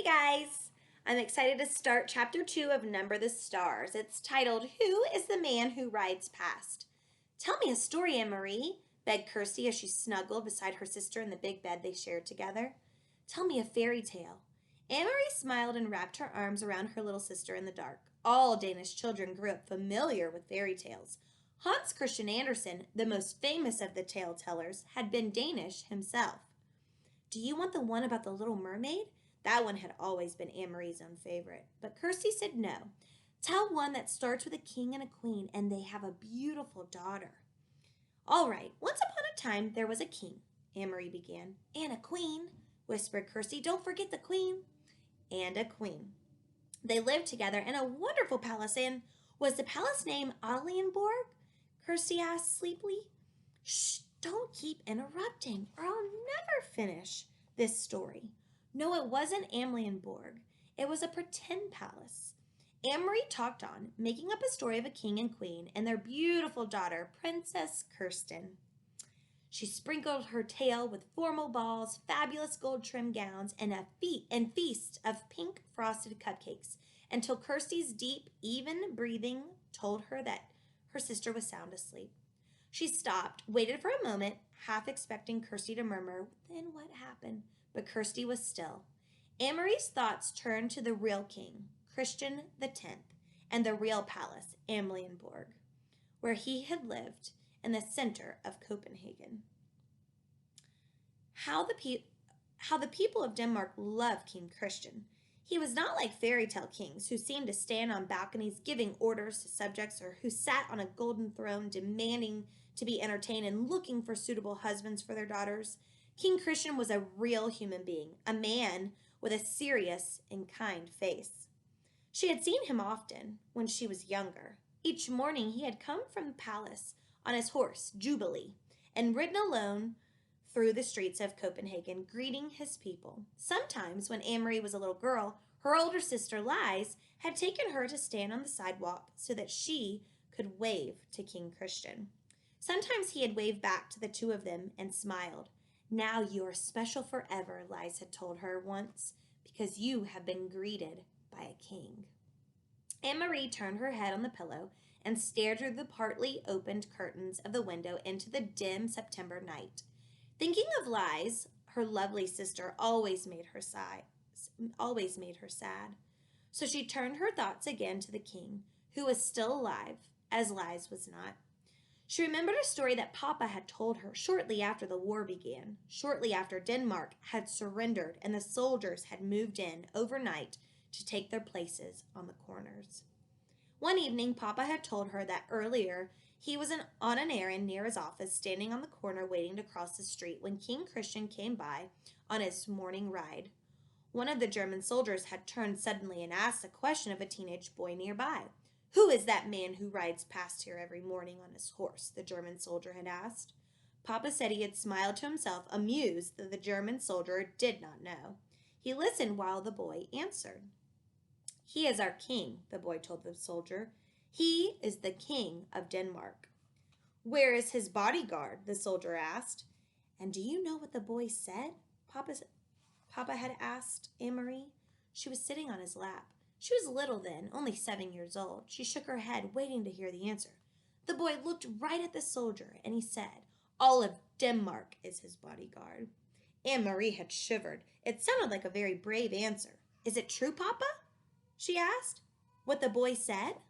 Hey guys! I'm excited to start chapter 2 of Number the Stars. It's titled, Who is the Man Who Rides Past? Tell me a story, Anne-Marie, begged Kirsty as she snuggled beside her sister in the big bed they shared together. Tell me a fairy tale. Anne-Marie smiled and wrapped her arms around her little sister in the dark. All Danish children grew up familiar with fairy tales. Hans Christian Andersen, the most famous of the tale tellers, had been Danish himself. Do you want the one about the little mermaid? That one had always been Anne-Marie's own favorite. But Kirsty said no. Tell one that starts with a king and a queen and they have a beautiful daughter. All right, once upon a time there was a king, Anne-Marie began. And a queen, whispered Kirsty. Don't forget the queen. And a queen. They lived together in a wonderful palace, and was the palace named Alienborg? Kirsty asked sleepily. Shh, don't keep interrupting, or I'll never finish this story. No, it wasn't Amlienborg. It was a pretend palace. Anne-Marie talked on, making up a story of a king and queen and their beautiful daughter, Princess Kirsten. She sprinkled her tale with formal balls, fabulous gold-trimmed gowns, and a feast of pink frosted cupcakes, until Kirsty's deep, even breathing told her that her sister was sound asleep. She stopped, waited for a moment, half expecting Kirsty to murmur, "Then what happened?" But Kirsty was still. Anne-Marie's thoughts turned to the real king, Christian X, and the real palace, Amalienborg, where he had lived in the center of Copenhagen. How the people of Denmark loved King Christian. He was not like fairy tale kings who seemed to stand on balconies giving orders to subjects, or who sat on a golden throne demanding to be entertained and looking for suitable husbands for their daughters. King Christian was a real human being, a man with a serious and kind face. She had seen him often when she was younger. Each morning he had come from the palace on his horse, Jubilee, and ridden alone through the streets of Copenhagen, greeting his people. Sometimes, when Anne-Marie was a little girl, her older sister, Lise, had taken her to stand on the sidewalk so that she could wave to King Christian. Sometimes he had waved back to the two of them and smiled. "Now you are special forever," Lise had told her once, "because you have been greeted by a king." Anne-Marie turned her head on the pillow and stared through the partly opened curtains of the window into the dim September night. Thinking of Lise, her lovely sister, always made her sad. So she turned her thoughts again to the king, who was still alive, as Lise was not. She remembered a story that Papa had told her shortly after the war began, shortly after Denmark had surrendered and the soldiers had moved in overnight to take their places on the corners. One evening, Papa had told her that earlier he was on an errand near his office, standing on the corner waiting to cross the street, when King Christian came by on his morning ride. One of the German soldiers had turned suddenly and asked a question of a teenage boy nearby. "Who is that man who rides past here every morning on his horse?" the German soldier had asked. Papa said he had smiled to himself, amused that the German soldier did not know. He listened while the boy answered. "He is our king," the boy told the soldier. "He is the king of Denmark." "Where is his bodyguard?" the soldier asked. "And do you know what the boy said?" Papa had asked Anne-Marie. She was sitting on his lap. She was little then, only 7 years old. She shook her head, waiting to hear the answer. The boy looked right at the soldier, and he said, "All of Denmark is his bodyguard." Anne-Marie had shivered. It sounded like a very brave answer. "Is it true, Papa?" she asked. "What the boy said?"